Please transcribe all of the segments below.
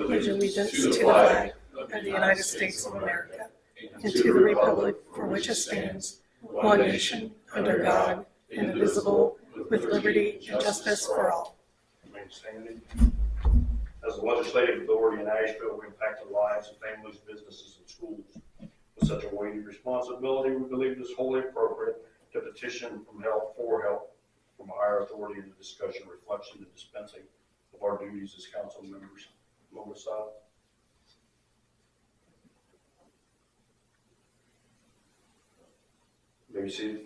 pledge allegiance to the flag of the United States of America and to the republic for which it stands, one nation, under God, indivisible, with liberty and justice for all. Remain standing. As the legislative authority in Asheville, we impact the lives of families, businesses, and schools. With such a weighty responsibility, we believe it is wholly appropriate to petition for help from a higher authority in the discussion, reflection, and dispensing of our duties as council members. Melissa. May you see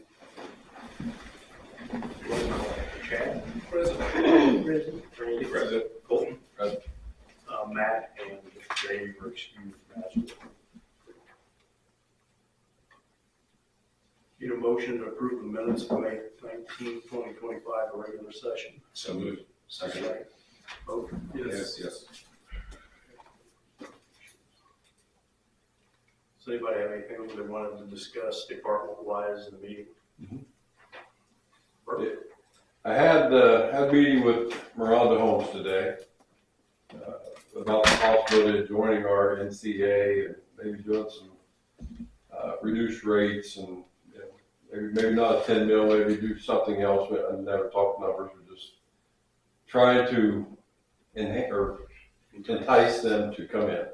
Chad? Present. Randy? Present. Colton? Present. Matt and Dave are excused from Asheville. Need a motion to approve the minutes of May 19, 2025, a regular session. So moved. Second. Vote. Yes. Does anybody have anything they wanted to discuss department-wise in the meeting? Yeah. I had a meeting with Miranda Holmes today about the possibility of joining our NCA and maybe doing some reduced rates and maybe not a 10 mil, maybe do something else. I never talked numbers. We're just trying to entice them to come in.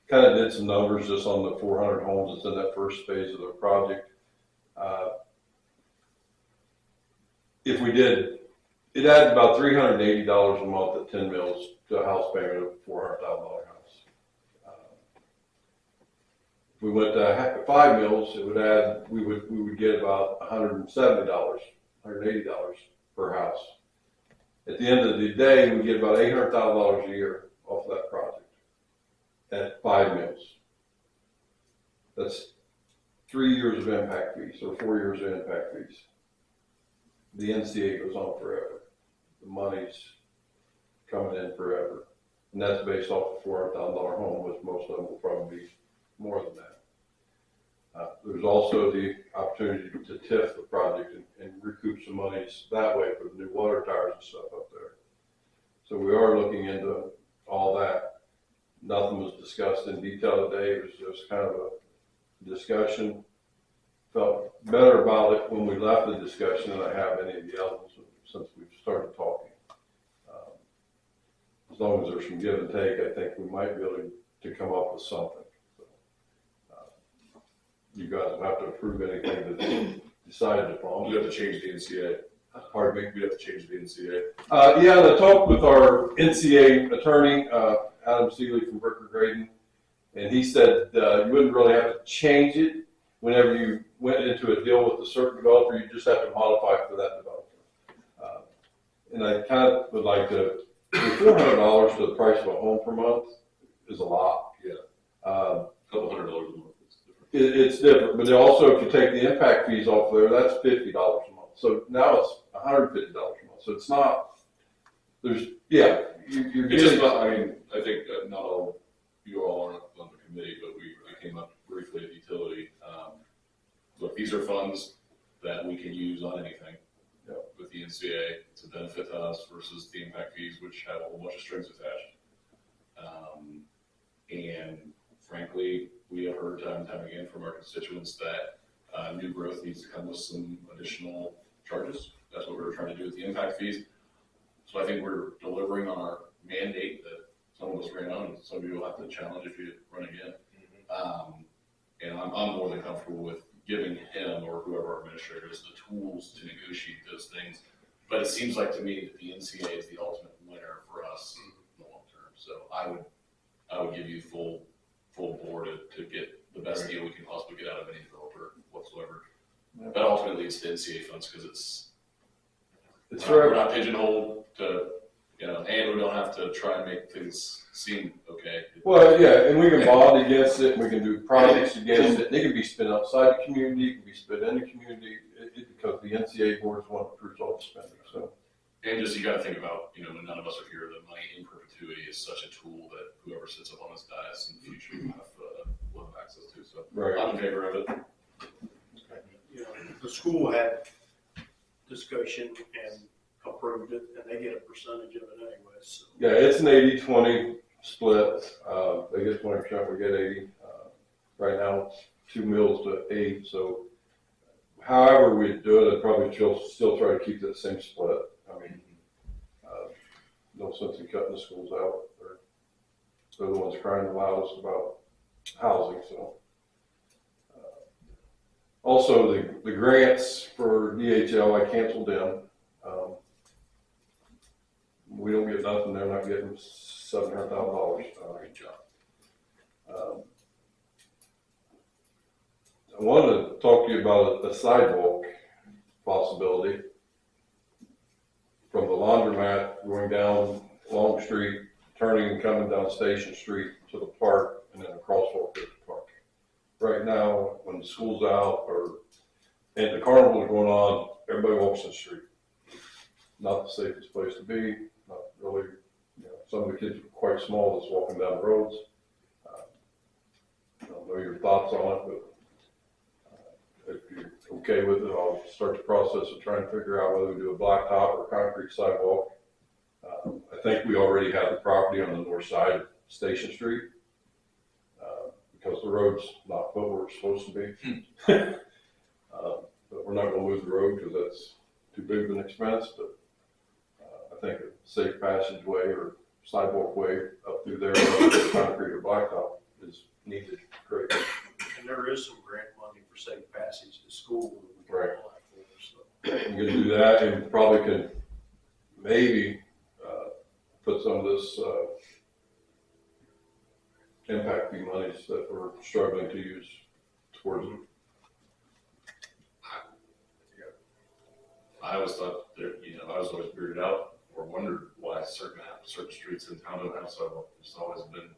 Kind of did some numbers just on the 400 homes that's in that first phase of the project. If we did, it adds about $380 a month at 10 mils to a house payment of $400,000 house. If we went to 5 mils, it would add, we would get about $170, $180 per house. At the end of the day, we get about $800,000 a year off of that project at 5 mils. That's 3 years of impact fees or 4 years of impact fees. The NCA goes on forever. The money's coming in forever. And that's based off a $400,000 home, which most of them will probably be more than that. There's also the opportunity to TIF the project and recoup some monies that way for the new water towers and stuff up there. So we are looking into all that. Nothing was discussed in detail today. It was just kind of a discussion. Felt better about it when we left the discussion than I have any of the others since we've started talking. As long as there's some give and take, I think we might be able to come up with something. So, you guys will have to approve anything that's decided upon. You have to change the NCA. Pardon me? We have to change the NCA. Yeah, I talked with our NCA attorney, Adam Seeley from Bricker Graydon, and he said you wouldn't really have to change it. Whenever you went into a deal with a certain developer, you just have to modify for that developer. And I kind of would like to, $400 to the price of a home per month is a lot. Yeah. A couple $100 a month. It's different, but also if you take the impact fees off there, that's $50 a month. So now it's $150 a month. So it's not, you're It's just not, I think not all, you all aren't on the committee, but we came up briefly at utility. Look, these are funds that we can use on anything with the NCA to benefit us versus the impact fees, which have a whole bunch of strings attached. And frankly, we have heard time and time again from our constituents that new growth needs to come with some additional charges. That's what we're trying to do with the impact fees. So I think we're delivering on our mandate that some of us ran on, and some of you will have to challenge if you run again. And I'm more than comfortable with giving him or whoever our administrator is the tools to negotiate those things. But it seems like to me that the NCA is the ultimate winner for us in the long term. So I would give you full board to get the best deal we can possibly get out of any developer whatsoever. Yeah. But ultimately it's the NCA funds because we're not pigeonholed to, and we don't have to try and make things seem okay. Well, yeah, and we can bond against it, and we can do projects against it. They can be spent outside the community, it can be spent in the community, because the NCA board is one that approves all the spending. So, and just you got to think about, when none of us are here, that money in perpetuity is such a tool that whoever sits up on this dais in the future will have access to. So, right. I'm in favor of it. The school had discussion and approved it, and they get a percentage of it anyway, so. Yeah, it's an 80-20 split. They get 20%, we get 80. Right now, it's 2 mills to 8, so however we do it, I'd probably still try to keep that same split. I mean, no sense in cutting the schools out. They're the ones crying the loudest about housing, so. Also, the grants for DHL, I canceled them. We don't get nothing, they're not getting $700,000. Great job. I wanted to talk to you about a sidewalk possibility from the laundromat going down Long Street, turning and coming down Station Street to the park, and then a crosswalk at the park. Right now, when school's out and the carnival is going on, everybody walks in the street. Not the safest place to be, not really, some of the kids are quite small that's walking down the roads. I don't know your thoughts on it, but if you're okay with it, I'll start the process of trying to figure out whether we do a blacktop or concrete sidewalk. I think we already have the property on the north side of Station Street, because the road's not put where it's supposed to be. But we're not gonna move the road because that's too big of an expense, but I think a safe passageway or sidewalk way up through there, concrete or blacktop, is needed. Great. And there is some grant money for safe passage to school that we can Right. apply for, so. I'm gonna do that, and probably can maybe put some of this impact fee monies that we're struggling to use towards it. I always thought that, I was always weirded out or wondered why certain streets in town don't have sidewalk. It's always been,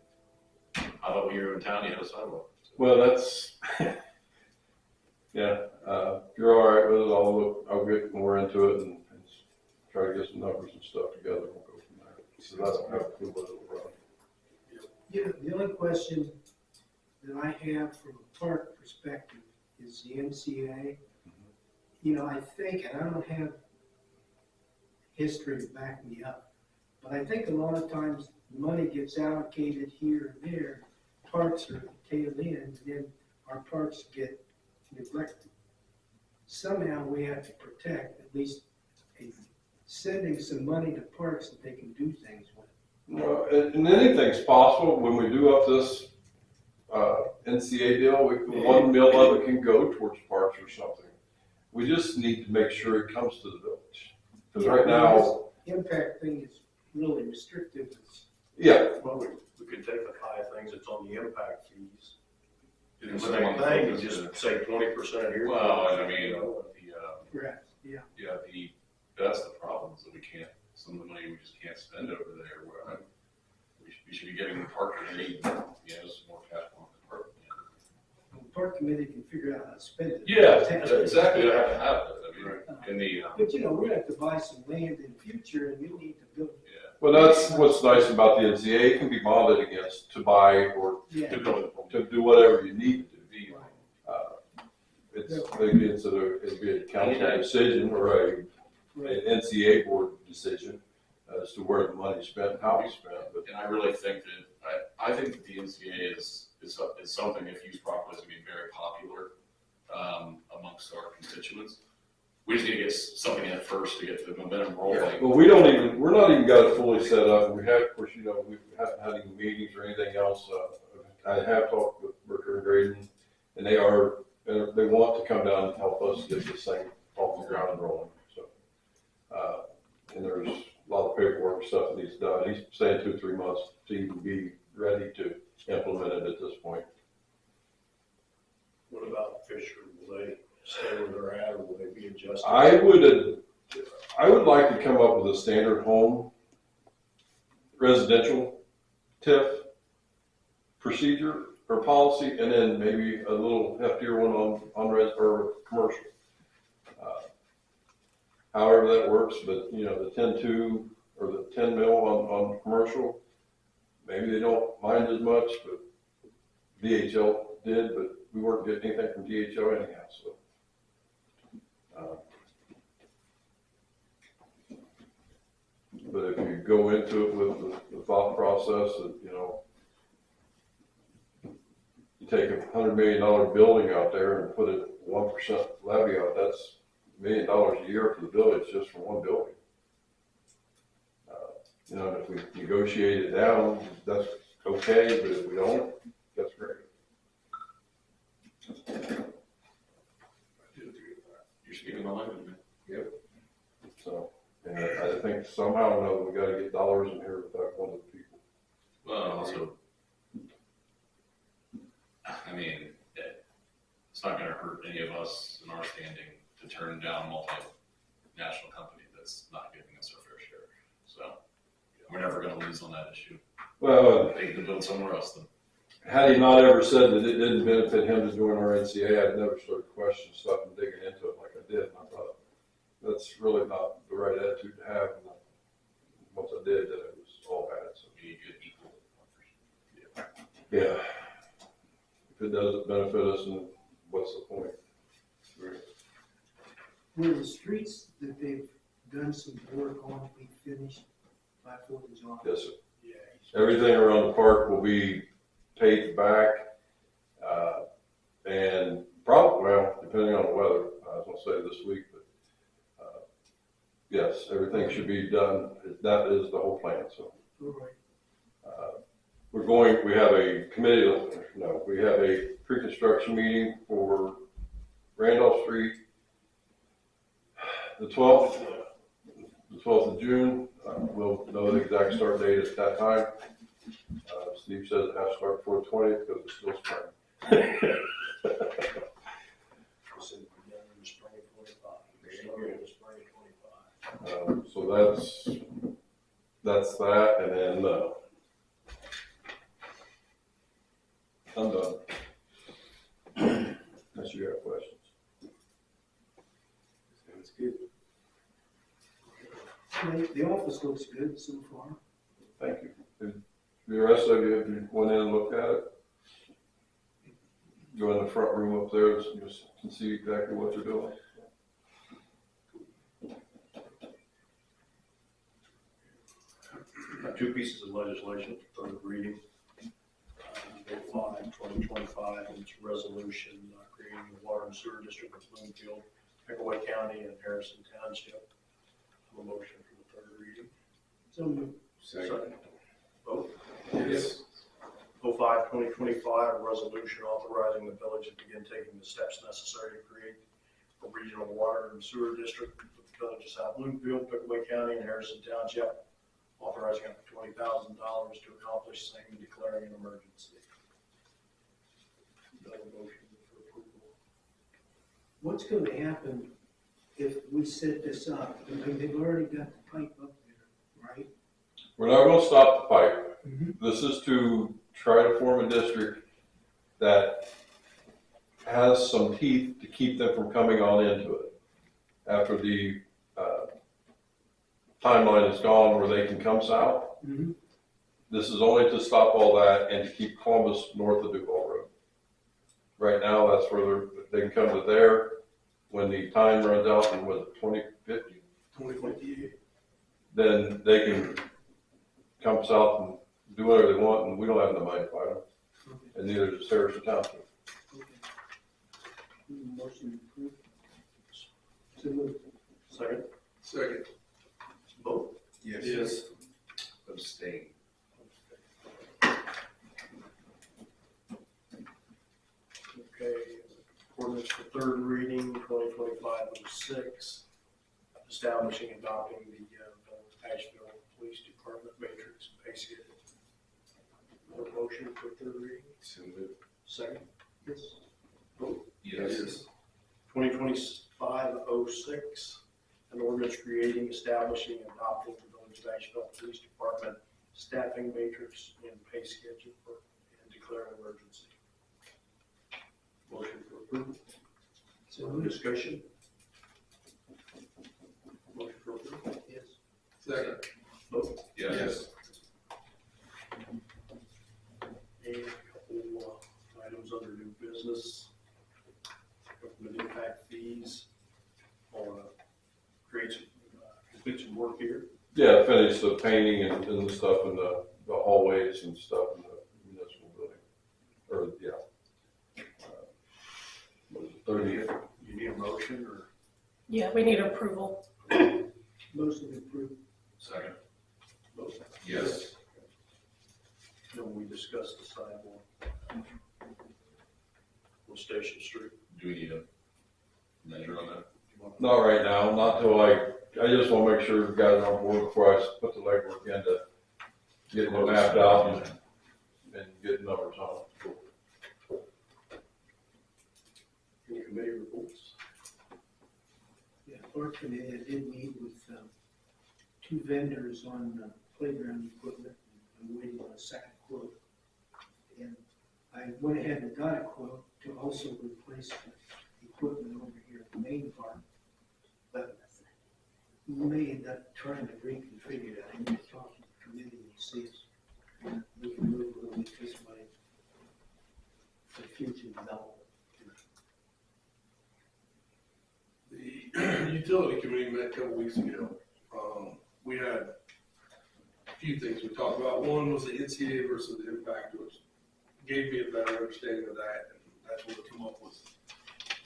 I thought when you were in town, you had a sidewalk. Well, that's, yeah, if you're all right with it, I'll get more into it and try to get some numbers and stuff together. We'll go from there. So I don't have a clue what it'll run. Yeah, the only question that I have from a park perspective is the NCA. I think, and I don't have history to back me up, but I think a lot of times money gets allocated here and there, parks are at the tail end, and then our parks get neglected. Somehow we have to protect, at least sending some money to parks that they can do things with. Well, and anything's possible. When we do up this NCA deal, 1 mil of it can go towards parks or something. We just need to make sure it comes to the village. Because right now, This impact thing is really restrictive. yeah, Well, we could take the 5 things that's on the impact fees. Do the And same someone thing, and focus just it. say 20% here. Well, and I mean, Correct, yeah. that's the problem, is that we can't, some of the money we just can't spend over there. Where we should be giving the park aid, some more cash on the park. The park committee can figure out how to spend it. Yeah, exactly, I have to have it. I mean, But we're gonna have to buy some land in the future, and you need to build. well, that's what's nice about the NCA. It can be bonded against to buy or Yeah. to to do whatever you need to do. Right. It'd be a council decision or an NCA board decision as to where the money's spent and how it's spent. But And I really think that, I think that the NCA is something, if used properly, is going to be very popular amongst our constituents. We just need to get something in first to get the momentum rolling. well, we're not even got it fully set up. We have, of course, we haven't had any meetings or anything else. I have talked with Ricker and Graydon, and they want to come down and help us get this thing off the ground and rolling. So, and there's a lot of paperwork stuff that needs done. He's saying 2 or 3 months to even be ready to implement it at this point. What about Fisher? Will they stay where they're at, or will they be adjusted? I would like to come up with a standard home residential TIF procedure or policy, and then maybe a little heftier one on res or commercial. However that works, but the 10-2 or the 10 mil on commercial, maybe they don't mind as much, but DHL did, but we weren't getting anything from DHL anyhow, so. But if you go into it with the thought process that, you take $100 million building out there and put a 1% levy out, that's $1 million a year for the village just for one building. And if we negotiate it down, that's okay, but if we don't, that's great. I do agree with that. You're speaking my language, man. Yep. So, and I think somehow or another, we gotta get dollars in here without one of the people. Well, also, I mean, it's not gonna hurt any of us in our standing to turn down a multinational company that's not giving us our fair share. So, we're never gonna lose on that issue. Well, They can build somewhere else then. had he not ever said that it didn't benefit him to join our NCA, I'd never started questioning stuff and digging into it like I did. And I thought, that's really not the right attitude to have. And once I did, that it was all bad. So, We need good equal. yeah. If it doesn't benefit us, then what's the point? Will the streets that they've done some work on be finished by 4th of July? Yes, sir. Yeah. Everything around the park will be paved back, and probably, well, depending on the weather, I was gonna say this week, but, yes, everything should be done. That is the whole plan, so. All right. We have a committee, we have a pre-construction meeting for Randolph Street, the 12th of June. We'll know the exact start date at that time. Steve says it has to start before the 20th because it's still spring. So that's that, and then I'm done. Unless you have questions. Sounds good. The office looks good so far. Thank you. The rest of you, if you went in and looked at it, go in the front room up there, so you can see exactly what you're doing. Two pieces of legislation for third reading. Bill 5, 2025, and it's a resolution creating the water and sewer district of Bloomfield, Pickaway County, and Harrison Township. A motion for the third reading. So moved. Second. Vote. Yes. 05, 2025, a resolution authorizing the village to begin taking the steps necessary to create a regional water and sewer district for the village of South Bloomfield, Pickaway County, and Harrison Township, authorizing up to $20,000 to accomplish same and declaring an emergency. Do I have a motion for approval? What's going to happen if we set this up? I mean, they've already got the pipe up there, right? We're not going to stop the pipe. Mm-hmm. This is to try to form a district that has some teeth to keep them from coming on into it after the timeline is gone where they can come south. Mm-hmm. This is only to stop all that and to keep Columbus north of Duval Road. Right now, that's where they can come to there. When the time runs out in, was it 2050? 2028. Then they can come south and do whatever they want, and we don't have the money to fight them. Okay. And neither does Harrison Township. Okay. Motion approved. So moved. Second. Second. Vote. Yes. Abstain. Okay, ordinance for third reading, 2025-06, establishing and adopting the Ashville Police Department matrix and pay schedule. A motion for third reading, So moved. second. Yes. Vote. Yes. 2025-06, an ordinance creating, establishing, and adopting the Village of Ashville Police Department staffing matrix and pay schedule and declaring emergency. Motion for approval. So No moved. discussion? Motion for approval. Yes. Second. Vote. Yes. And a couple items under new business. Government impact fees. I'll complete some work here. Yeah, finish the painting and the stuff in the hallways and stuff in the municipal building. Or, yeah. What is it, 30? You need a motion or? Yeah, we need approval. Motion approved. Second. Motion. Yes. Then we discussed the sidewalk on Station Street. Do we need a measure on that? Not right now, not till I just want to make sure guys are on board before I put the legwork in to get it mapped out and get numbers on it. Any committee reports? Yeah, Park Committee, I did meet with two vendors on playground equipment. I'm waiting on a second quote. And I went ahead and got a quote to also replace the equipment over here at the main park. But we may end up trying to reconfigure that. I need to talk to the committee and see if we can move a little bit this way for future development. The utility committee met a couple weeks ago. We had a few things we talked about. One was the NCA versus the impact, which gave me a better understanding of that, and that's what we come up with.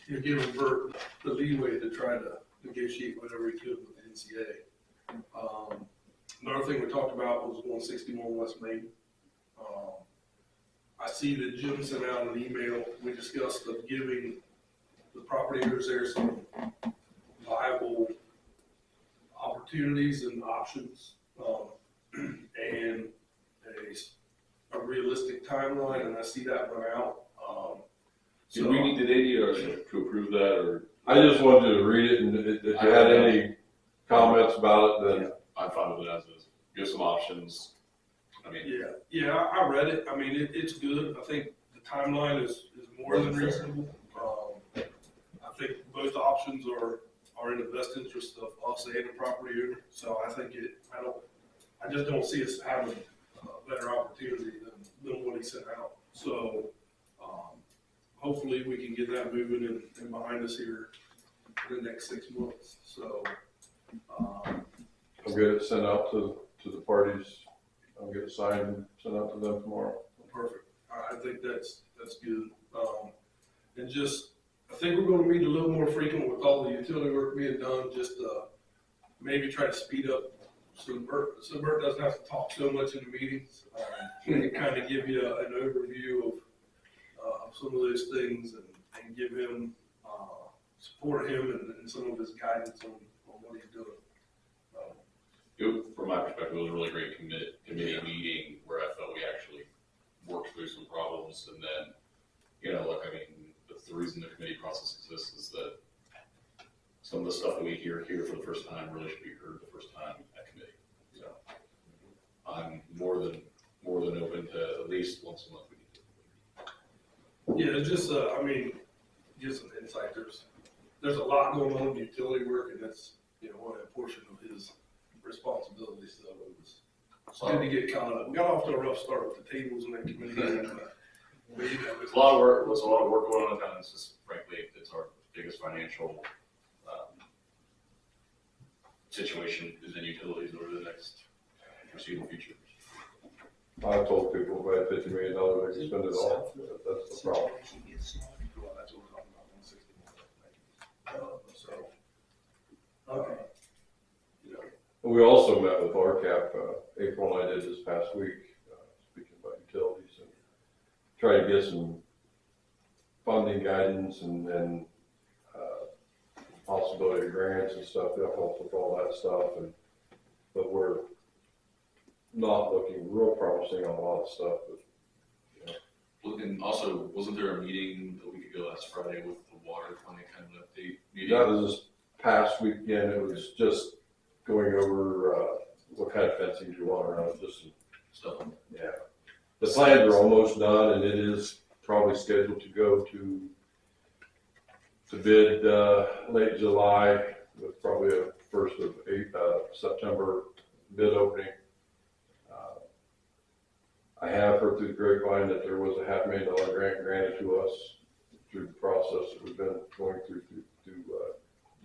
You know, giving Bert the leeway to try to negotiate whatever he could with the NCA. Another thing we talked about was 161 West Main. I see that Jim sent out an email. We discussed of giving the property owners there some viable opportunities and options, and a realistic timeline, and I see that run out. Did they need us to approve that, or? I just wanted to read it, and if you had any comments about it, then I'm fine with it as is. Give some options. I mean. Yeah, I read it. I mean, it's good. I think the timeline is more than reasonable. I think both options are in the best interest of us and the property owner. So I think I just don't see us having a better opportunity than what he sent out. So hopefully we can get that moving and behind us here in the next 6 months. So I'll get it sent out to the parties. I'll get it signed and sent out to them tomorrow. perfect. I think that's good. And just, I think we're going to meet a little more frequent with all the utility work being done, just maybe try to speed up so Bert doesn't have to talk so much in the meetings. And kind of give you an overview of some of those things and give him, support him and some of his guidance on what he's doing. From my perspective, it was a really great committee meeting where I felt we actually worked through some problems, and then, look, I mean, the reason the committee process exists is that some of the stuff that we hear here for the first time really should be heard the first time at committee. So I'm more than open to at least once a month we need to. Yeah, just, I mean, give some insight. There's a lot going on in utility work, and that's, one portion of his responsibility. So it's good to get caught up. We got off to a rough start with the tables and that committee meeting, but It's a lot of work. There's a lot of work going on, and it's just, frankly, it's our biggest financial situation is in utilities over the next foreseeable future. I've told people if I had $50 million, I could spend it all. That's the problem. Well, that's what we're talking about, 161. So, okay. We also met with RCAP, April and I did this past week, speaking about utilities, and try to get some funding guidance and possibility of grants and stuff that helps with all that stuff. But we're not looking real promising on a lot of stuff. But, And also, wasn't there a meeting a week ago last Friday with the water funding kind of an update meeting? that was this past weekend. It was just going over what kind of fencing you want around it, just some Stuff. yeah. The plans are almost done, and it is probably scheduled to go to bid late July with probably a first of September bid opening. I have heard through the grapevine that there was a $500,000 grant granted to us through the process that we've been going through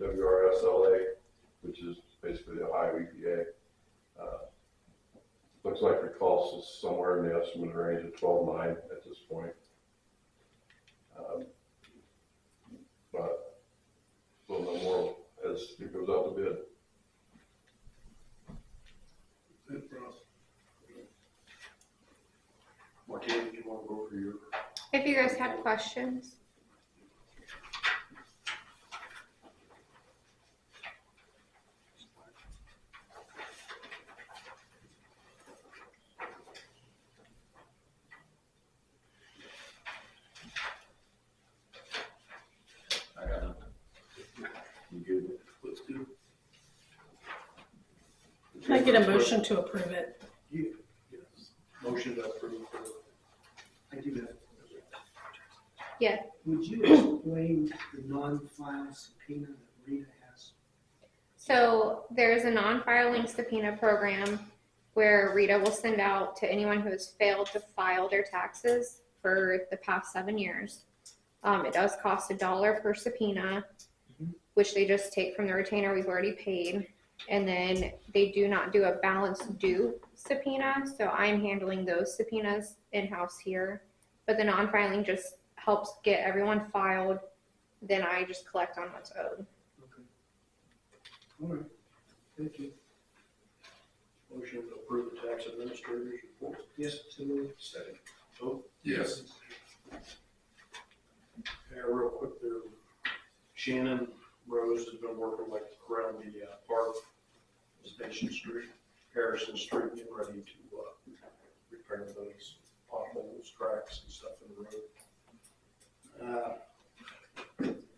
WRSLA, which is basically the Ohio EPA. looks like the cost is somewhere in the estimate range of 12.9 at this point. But we'll know more as it goes out to bid. Good for us. Martina, you want to go over your? If you guys had questions. I got nothing. You good? Let's do. Can I get a motion to approve it? Yes. Motion to approve. I do that. Yeah. Would you explain the non-file subpoena that Rita has? So there's a non-filing subpoena program where Rita will send out to anyone who has failed to file their taxes for the past 7 years. It does cost $1 per subpoena, which they just take from the retainer we've already paid. And then they do not do a balance due subpoena. So I'm handling those subpoenas in-house here. But the non-filing just helps get everyone filed. Then I just collect on what's owed. Okay. All right, thank you. Motion to approve the tax administrator's report. Yes, so moved. Second. Vote. Yes. Yeah, real quick there, Shannon Rose has been working like around the park, Station Street, Harrison Street, getting ready to repair those potholes, cracks and stuff in the road.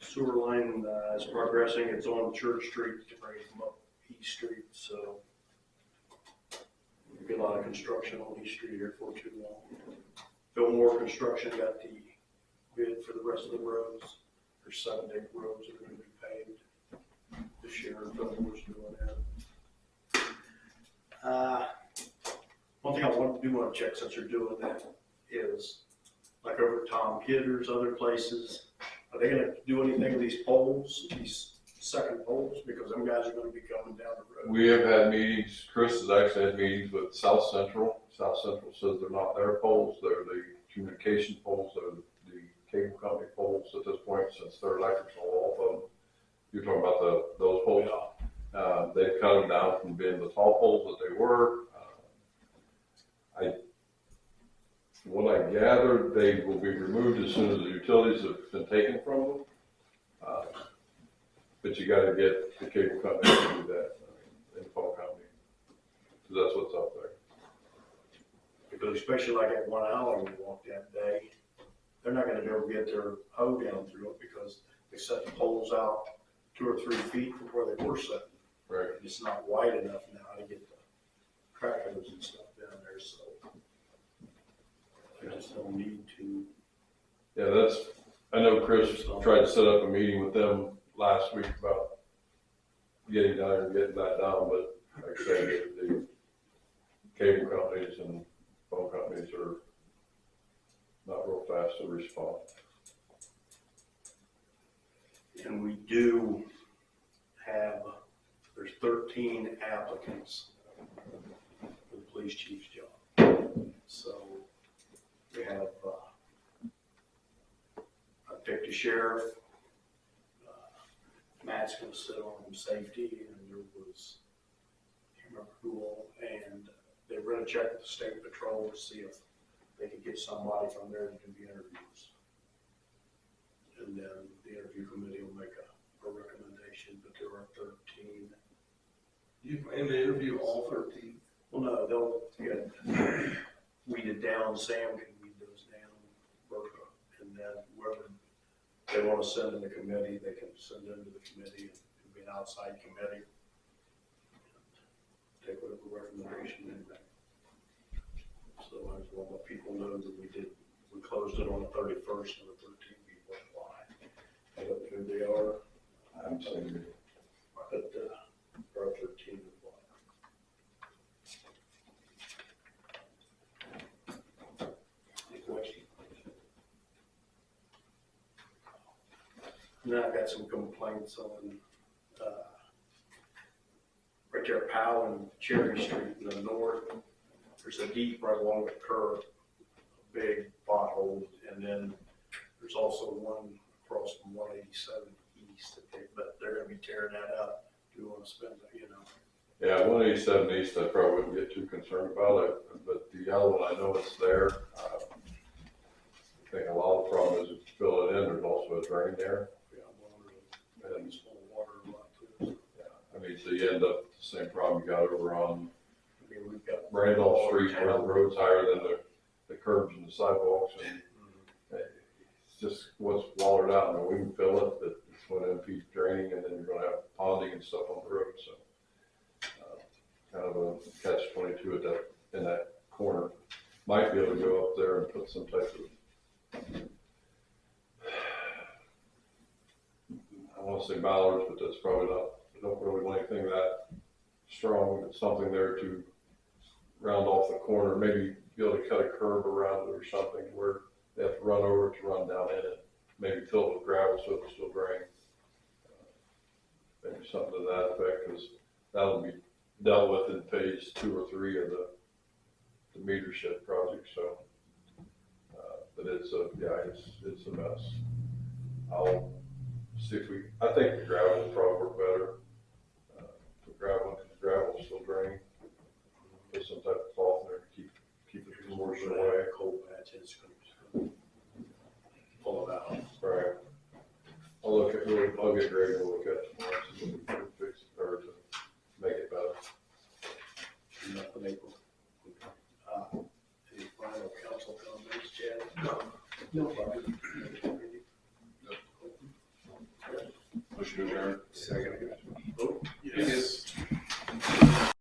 Sewer line is progressing, it's on Church Street, getting ready to come up East Street, so there'll be a lot of construction on East Street here for too long. Fillmore Construction got the bid for the rest of the roads. There's 7 big roads that are going to be paved this year. Fillmore's doing that. One thing I want to check since you're doing that is, like over at Tom Kidder's, other places, are they going to do anything with these poles, these second poles? Because them guys are going to be coming down the road. We have had meetings, Chris has actually had meetings with South Central. South Central says they're not their poles, they're the communication poles, they're the cable company poles at this point, since they're electrical, all of them. You're talking about those poles. They've cut them down from being the tall poles that they were. What I gather, they will be removed as soon as the utilities have been taken from them. But you gotta get the cable company to do that, and the phone company, because that's what's up there. Because especially like at 1 hour we walked that day, they're not gonna be able to get their hoe down through it because they set the poles out 2 or 3 feet from where they were setting. Right. And it's not wide enough now to get the crackers and stuff down there, so I just don't need to. Yeah, I know Chris tried to set up a meeting with them last week about getting down and getting that down, but like I said, the cable companies and phone companies are not real fast to respond. And we do have, there's 13 applicants for the police chief's job. So we have, I picked a sheriff. Matt's gonna sit on safety, and there was, I can't remember who all, and they were gonna check with the state patrol to see if they could get somebody from there to do the interviews. And then the interview committee will make a recommendation, but there are 13. You plan to interview all 13? Well, no, they'll get weeded down, Sam can weed those down, and then whoever they want to send in the committee, they can send them to the committee, and it'll be an outside committee. Take whatever recommendation they make. So I just want to let people know that we closed it on the 31st, and the 13 people applied. I don't know who they are. I'm saying, But there are 13 applied. Any questions? Now I've got some complaints on, right there, Powell and Cherry Street in the north. there's a deep right along the curb, a big pothole, and then there's also one across from 187 East, but they're gonna be tearing that up. Do you wanna spend, Yeah, 187 East, I probably wouldn't get too concerned about it, but the other one, I know it's there. I think a lot of the problem is if you fill it in, there's also a drain there. And It's full of water a lot too. I mean, so you end up with the same problem you got over on I mean, we've got. Randolph Street where the road's higher than the curbs and the sidewalks, and it's just what's watered out. I mean, we can fill it, but it's going to impede draining, and then you're going to have ponding and stuff on the road, so. Kind of a catch-22 at that, in that corner. Might be able to go up there and put some type of, I want to say mallards, but that's probably not, I don't really want anything that strong, but something there to round off the corner, maybe be able to cut a curb around it or something where they have to run over to run down in it, maybe fill it with gravel so it'll still drain. Maybe something to that effect, because that'll be dealt with in phase 2 or 3 of the meter shed project, so. But it's a mess. I'll see if I think the gravel will probably work better. Put gravel, because gravel will still